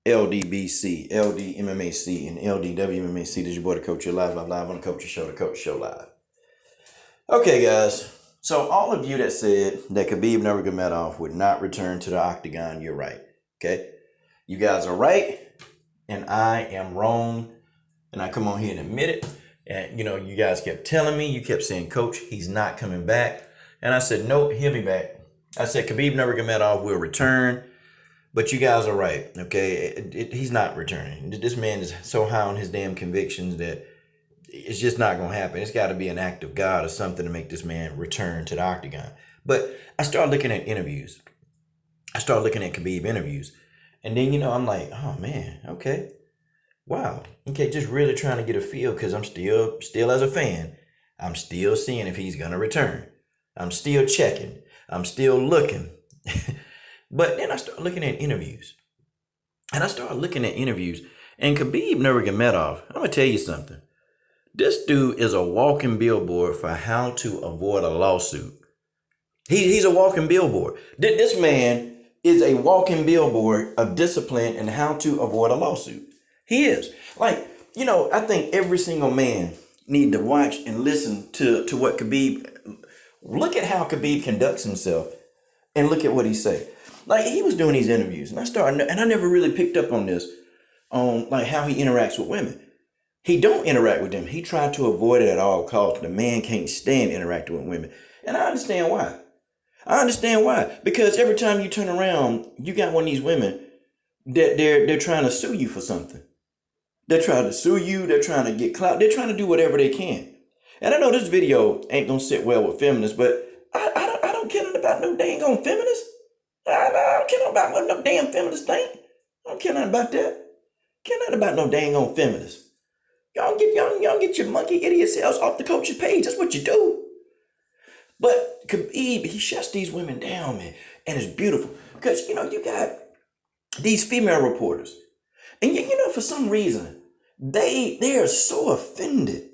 LDBC, LDMMAC, and LDWMMAC. This is your boy, the Coach Your Life, live on the Coach Your Show, the Coach Show Live. Okay, guys. So all of you that said that Khabib Nurmagomedov would not return to the octagon, you're right. Okay? You guys are right, and I am wrong. And I come on here and admit it. And, you guys kept telling me, you kept saying, Coach, he's not coming back. And I said, nope, he'll be back. I said, Khabib Nurmagomedov will return. But you guys are right, okay? He's not returning. This man is so high on his damn convictions that it's just not going to happen. It's got to be an act of God or something to make this man return to the octagon. But I started looking at interviews. I started looking at Khabib interviews. And then, I'm like, oh, man, okay. Wow. Okay, just really trying to get a feel because I'm still as a fan, I'm still seeing if he's going to return. I'm still checking. I'm still looking. But then I started looking at interviews. And Khabib Nurmagomedov, I'm going to tell you something. This dude is a walking billboard for how to avoid a lawsuit. He's a walking billboard. This man is a walking billboard of discipline and how to avoid a lawsuit. He is. I think every single man need to watch and listen to what Khabib, look at how Khabib conducts himself and look at what he say. He was doing these interviews and I never really picked up on this, on how he interacts with women. He don't interact with them. He tried to avoid it at all costs. The man can't stand interacting with women. And I understand why. Because every time you turn around, you got one of these women that they're trying to sue you for something. They're trying to sue you. They're trying to get clout. They're trying to do whatever they can. And I know this video ain't going to sit well with feminists, but I don't care nothing about no dang on feminists. I don't care nothing about what no damn feminists think. I don't care nothing about that. Care nothing about no dang on feminists. Y'all get your monkey idiot selves off the coach's page. That's what you do. But Khabib, he shuts these women down, man. And it's beautiful. Because, you got these female reporters. And, for some reason, they are so offended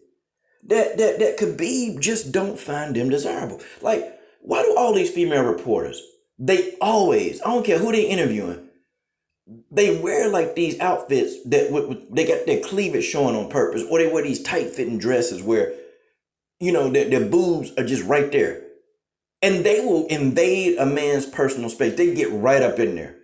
that Khabib just don't find them desirable. Why do all these female reporters, they always, I don't care who they interviewing, they wear these outfits that they got their cleavage showing on purpose, or they wear these tight-fitting dresses where, their boobs are just right there. And they will invade a man's personal space. They get right up in there.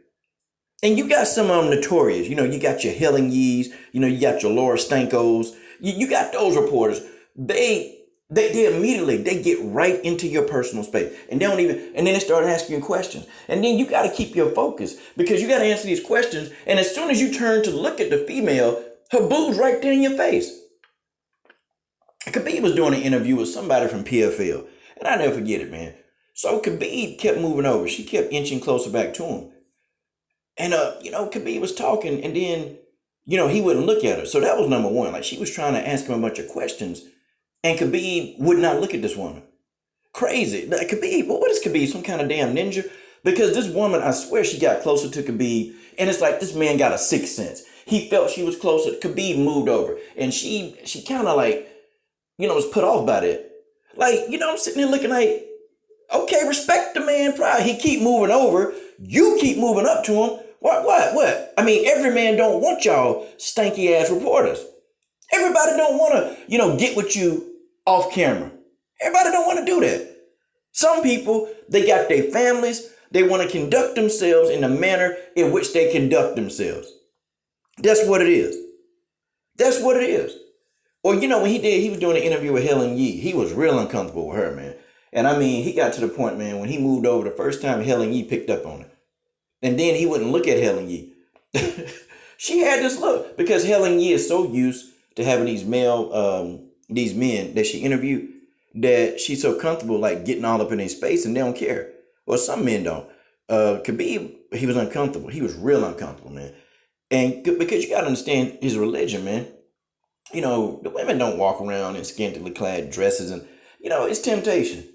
And you got some of them notorious. You got your Helen Yees, you got your Laura Stankos. You got those reporters. They immediately, they get right into your personal space. And and then they start asking you questions. And then you got to keep your focus because you got to answer these questions. And as soon as you turn to look at the female, her boob's right there in your face. Khabib was doing an interview with somebody from PFL. And I never forget it, man. So Khabib kept moving over. She kept inching closer back to him. And, Khabib was talking and then, he wouldn't look at her. So that was number one. She was trying to ask him a bunch of questions. And Khabib would not look at this woman. Crazy. Khabib, what is Khabib? Some kind of damn ninja? Because this woman, I swear she got closer to Khabib. And it's like this man got a sixth sense. He felt she was closer. Khabib moved over. And she kind of was put off by that. I'm sitting there looking okay, respect the man. Pride. He keep moving over. You keep moving up to him. What? I mean, every man don't want y'all stanky ass reporters. Everybody don't want to, get with you off camera. Everybody don't want to do that. Some people, they got their families. They want to conduct themselves in the manner in which they conduct themselves. That's what it is. Or, when he was doing an interview with Helen Yee, he was real uncomfortable with her, man. And I mean, he got to the point, man, when he moved over the first time, Helen Yee picked up on it. And then he wouldn't look at Helen Yee. She had this look because Helen Yee is so used to having these men that she interviewed that she's so comfortable getting all up in their space and they don't care. Well, some men don't. Khabib, he was uncomfortable. He was real uncomfortable, man. And because you got to understand his religion, man. The women don't walk around in scantily clad dresses and, it's temptation.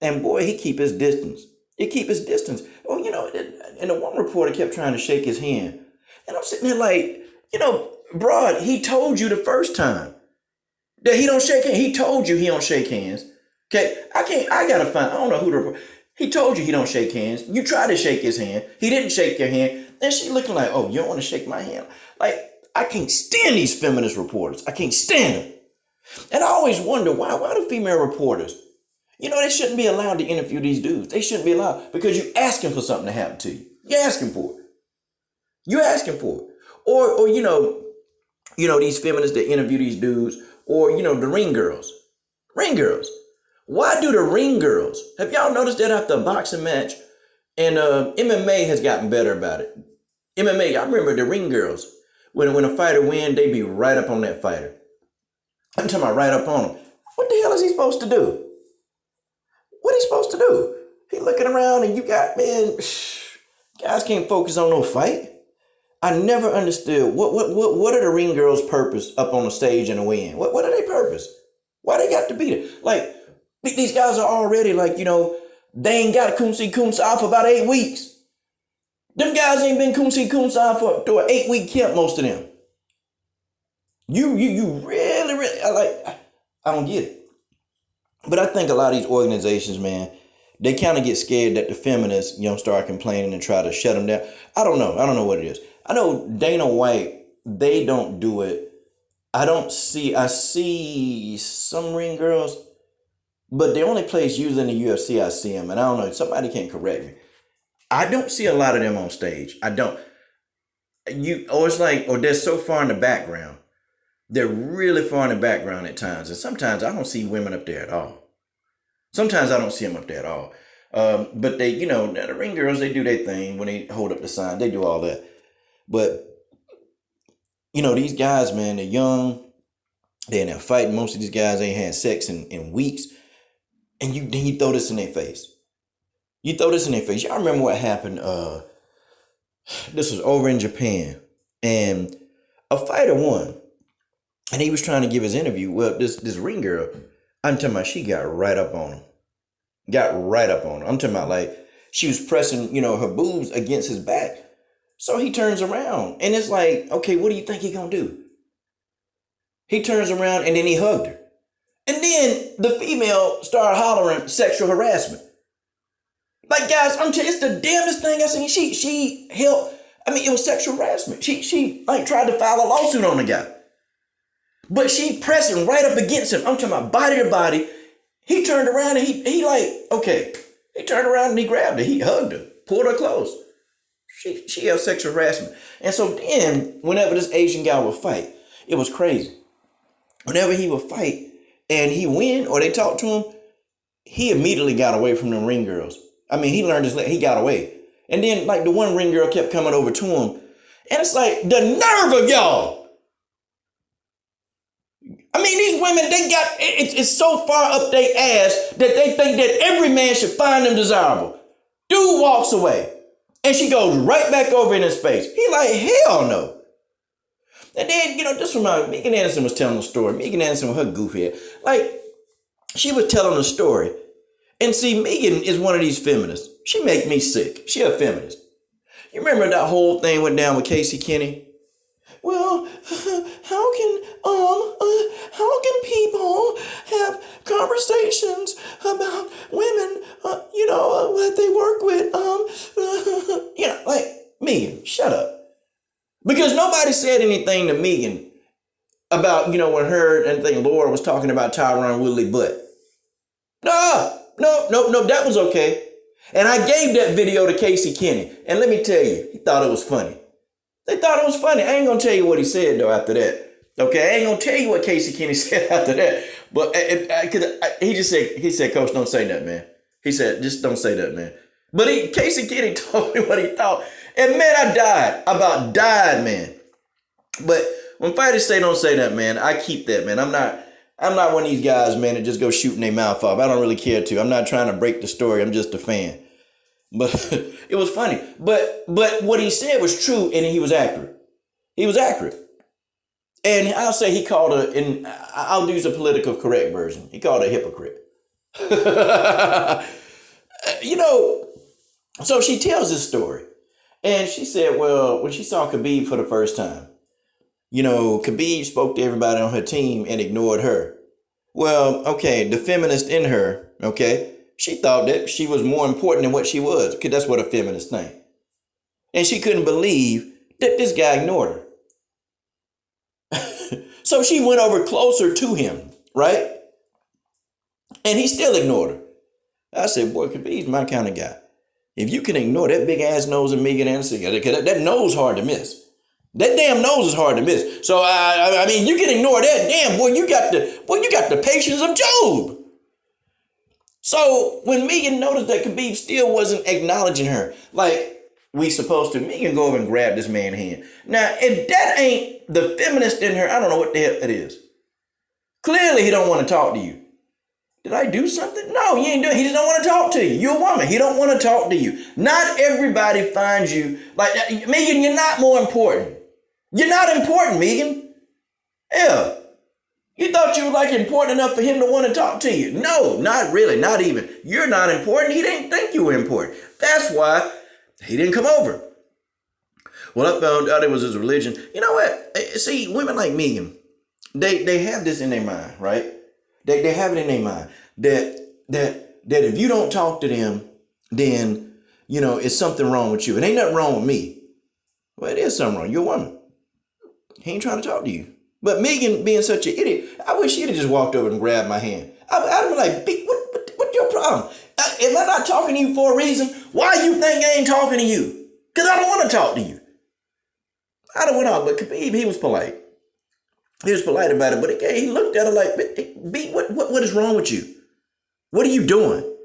And boy, he keep his distance. Oh, and the one reporter kept trying to shake his hand. And I'm sitting there broad, he told you the first time that he don't shake hands. He told you he don't shake hands. Okay, I gotta find, I don't know who to report. He told you he don't shake hands. You try to shake his hand. He didn't shake your hand. And she looking like, oh, you don't want to shake my hand? Like, I can't stand these feminist reporters. I can't stand them. And I always wonder, why do female reporters, they shouldn't be allowed to interview these dudes. They shouldn't be allowed because you're asking for something to happen to you. You're asking for it. You're asking for it. Or these feminists that interview these dudes, or, the ring girls. Ring girls. Why do the ring girls? Have y'all noticed that after a boxing match? And MMA has gotten better about it. MMA, I remember the ring girls. When a fighter win, they be right up on that fighter. I'm talking about right up on him. What the hell is he supposed to do? What is he supposed to do? He looking around and you got, man, guys can't focus on no fight. I never understood what are the ring girls' purpose up on the stage in the win? What are their purpose? Why they got to be there? Like, these guys are already like, they ain't got kumsi kumsa for about 8 weeks. Them guys ain't been kumsi kumsa for an 8-week camp, most of them. You really, I don't get it. But I think a lot of these organizations, man, they kind of get scared that the feminists, start complaining and try to shut them down. I don't know what it is. I know Dana White, they don't do it. I see some ring girls, but the only place usually in the UFC I see them, and I don't know, somebody can correct me. I don't see a lot of them on stage. I don't. Or they're so far in the background. They're really far in the background at times. And sometimes I don't see women up there at all. Sometimes I don't see them up there at all. But they, the ring girls, they do their thing when they hold up the sign. They do all that. But, these guys, man, they're young. They're in there fighting. Most of these guys ain't had sex in weeks. And then you throw this in their face. Y'all remember what happened? This was over in Japan. And a fighter won. And he was trying to give his interview. Well, this ring girl, I'm talking about, she got right up on him. I'm talking about, like, she was pressing, her boobs against his back. So he turns around. And it's like, okay, what do you think he gonna do? He turns around and then he hugged her. And then the female started hollering sexual harassment. Like, guys, I'm telling you, it's the damnedest thing I seen. She helped. I mean, it was sexual harassment. She tried to file a lawsuit on the guy. But she pressing right up against him. I'm talking about body to body. He turned around and he like, okay. He turned around and he grabbed her. He hugged her, pulled her close. She had sexual harassment. And so then, whenever this Asian guy would fight, it was crazy. Whenever he would fight and he win or they talked to him, he immediately got away from them ring girls. I mean, he learned he got away. And then, like, the one ring girl kept coming over to him. And it's like, the nerve of y'all. I mean, these women, they got, it's so far up their ass that they think that every man should find them desirable. Dude walks away. And she goes right back over in his face. He like, hell no. And then, this reminds me, Megan Anderson was telling a story. Megan Anderson with her goofy head. Like, she was telling a story. And see, Megan is one of these feminists. She make me sick. She a feminist. You remember that whole thing went down with Casey Kinney? Well, how can people have conversations about women, that they work with, like, Megan, shut up. Because nobody said anything to Megan about, when her and Laura was talking about Tyron Woodley butt. No, that was okay. And I gave that video to Casey Kinney. And let me tell you, he thought it was funny. They thought it was funny. I ain't going to tell you what he said, though, after that. Okay, I ain't going to tell you what Casey Kinney said after that. But he said, Coach, don't say that, man. He said, just don't say that, man. But Casey Kinney told me what he thought. And, man, I about died, man. But when fighters say don't say that, man, I keep that, man. I'm not one of these guys, man, that just go shooting their mouth off. I don't really care to. I'm not trying to break the story. I'm just a fan. But it was funny. But what he said was true, and he was accurate. He was accurate. And I'll say he called her, and I'll use a political correct version. He called her a hypocrite. So she tells this story. And she said, well, when she saw Khabib for the first time, Khabib spoke to everybody on her team and ignored her. Well, okay, the feminist in her, okay, she thought that she was more important than what she was, because that's what a feminist think. And she couldn't believe that this guy ignored her. So she went over closer to him, right? And he still ignored her. I said, boy, Khabib's my kind of guy. If you can ignore that big ass nose of Megan Anderson, because that nose hard to miss. That damn nose is hard to miss. So I mean, you can ignore that. Damn, boy, you got the patience of Job. So when Megan noticed that Khabib still wasn't acknowledging her, like we supposed to, Megan go over and grab this man's hand. Now, if that ain't the feminist in her, I don't know what the hell it is. Clearly, he don't want to talk to you. Did I do something? No, you ain't doing it. He just don't want to talk to you. You're a woman. He don't want to talk to you. Not everybody finds you like Megan, you're not more important. You're not important, Megan. Hell, you thought you were like important enough for him to want to talk to you. No, not really, not even. You're not important. He didn't think you were important. That's why he didn't come over. Well, I found out it was his religion. You know what? See, women like Megan, they have this in their mind, right? They have it in their mind that if you don't talk to them, then, you know, it's something wrong with you. It ain't nothing wrong with me. Well, it is something wrong. You're a woman. He ain't trying to talk to you. But Megan being such an idiot, I wish she'd have just walked over and grabbed my hand. I'd be like, what's your problem? Am I not talking to you for a reason? Why you think I ain't talking to you? Because I don't want to talk to you. I don't want to, but Khabib, he was polite. He was polite about it, but he looked at her like, B, what is wrong with you? What are you doing?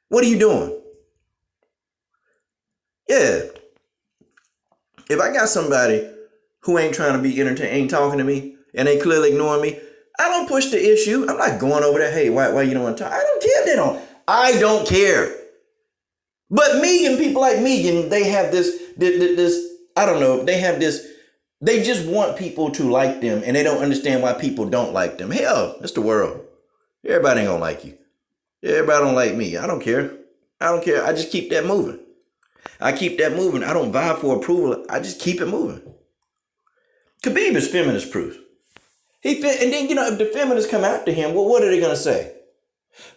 What are you doing? Yeah. If I got somebody who ain't trying to be entertained, ain't talking to me, and they clearly ignoring me, I don't push the issue. I'm not going over there, hey, why you don't want to talk? I don't care if they don't. I don't care. But Megan, people like Megan, they have this, I don't know, they have this, they just want people to like them, and they don't understand why people don't like them. Hell, it's the world. Everybody ain't gonna like you. Everybody don't like me. I don't care. I don't care. I just keep that moving. I keep that moving. I don't vibe for approval. I just keep it moving. Khabib is feminist proof. And then, you know, if the feminists come after him, well, what are they gonna say?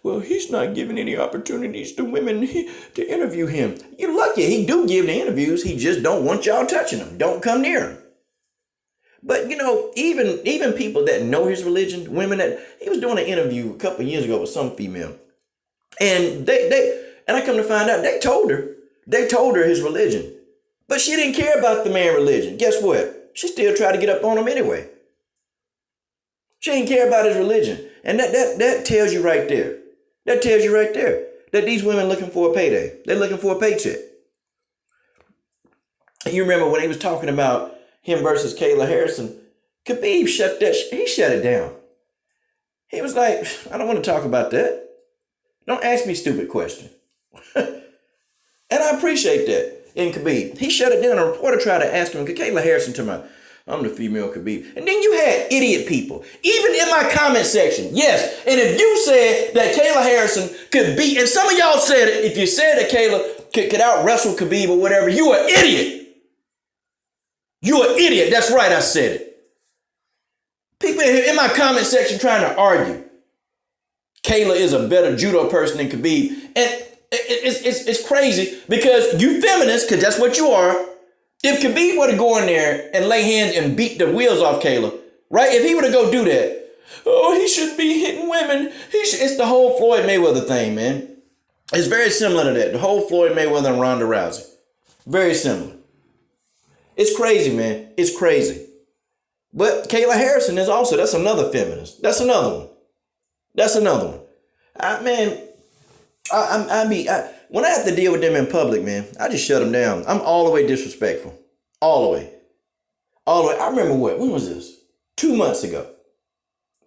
Well, he's not giving any opportunities to women to interview him. You're lucky. He do give the interviews. He just don't want y'all touching him. Don't come near him. But, you know, even people that know his religion, women that, he was doing an interview a couple of years ago with some female. And and I come to find out, they told her his religion. But she didn't care about the man's religion. Guess what? She still tried to get up on him anyway. She didn't care about his religion. And that tells you right there. That tells you right there that these women looking for a payday. They're looking for a paycheck. And you remember when he was talking about him versus Kayla Harrison, Khabib shut it down. He was like, I don't want to talk about that. Don't ask me stupid questions. And I appreciate that in Khabib. He shut it down. A reporter tried to ask him, Kayla Harrison to my, I'm the female Khabib. And then you had idiot people, even in my comment section. Yes, and if you said that Kayla Harrison could beat, and some of y'all said it, if you said that Kayla could out wrestle Khabib or whatever, you an idiot. You an idiot. That's right, I said it. People in my comment section trying to argue. Kayla is a better judo person than Khabib. And it's crazy because you feminists, because that's what you are. If Khabib were to go in there and lay hands and beat the wheels off Kayla, right? If he were to go do that, oh, he should be hitting women. It's the whole Floyd Mayweather thing, man. It's very similar to that. The whole Floyd Mayweather and Ronda Rousey. Very similar. It's crazy, man. It's crazy. But Kayla Harrison is also, that's another feminist. That's another one. That's another one. When I have to deal with them in public, man, I just shut them down. I'm all the way disrespectful. All the way. All the way. I remember when was this? 2 months ago.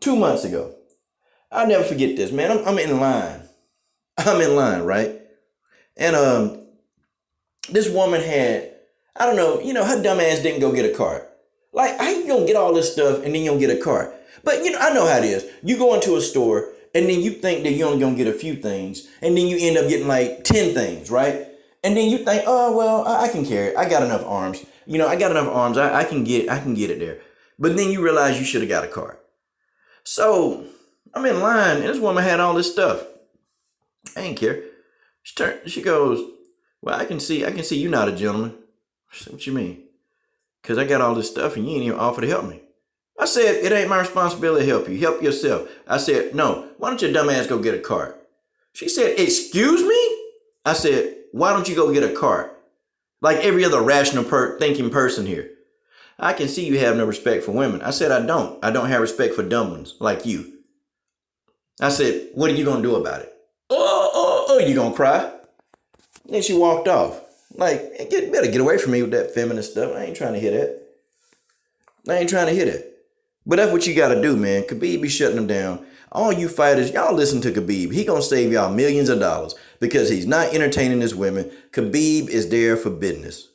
2 months ago. I'll never forget this, man. I'm in line. I'm in line, right? And this woman had, I don't know, you know, her dumb ass didn't go get a card. Like, how you gonna get all this stuff and then you don't get a card? But, you know, I know how it is. You go into a store and then you think that you're only gonna get a few things and then you end up getting like 10 things, right? And then you think, oh, well, I can carry it. I got enough arms. You know, I got enough arms. I can get it there. But then you realize you should have got a card. So I'm in line and this woman had all this stuff. I ain't care. She goes, Well, I can see you're not a gentleman. What you mean? Because I got all this stuff and you ain't even offer to help me. I said, it ain't my responsibility to help you. Help yourself. I said, no, why don't your dumb ass go get a cart? She said, excuse me? I said, why don't you go get a cart? Like every other rational thinking person here. I can see you have no respect for women. I said, I don't. I don't have respect for dumb ones like you. I said, what are you going to do about it? Oh, you going to cry? Then she walked off. Like, better get away from me with that feminist stuff. I ain't trying to hear that. I ain't trying to hear that. But that's what you got to do, man. Khabib be shutting them down. All you fighters, y'all listen to Khabib. He going to save y'all millions of dollars because he's not entertaining his women. Khabib is there for business.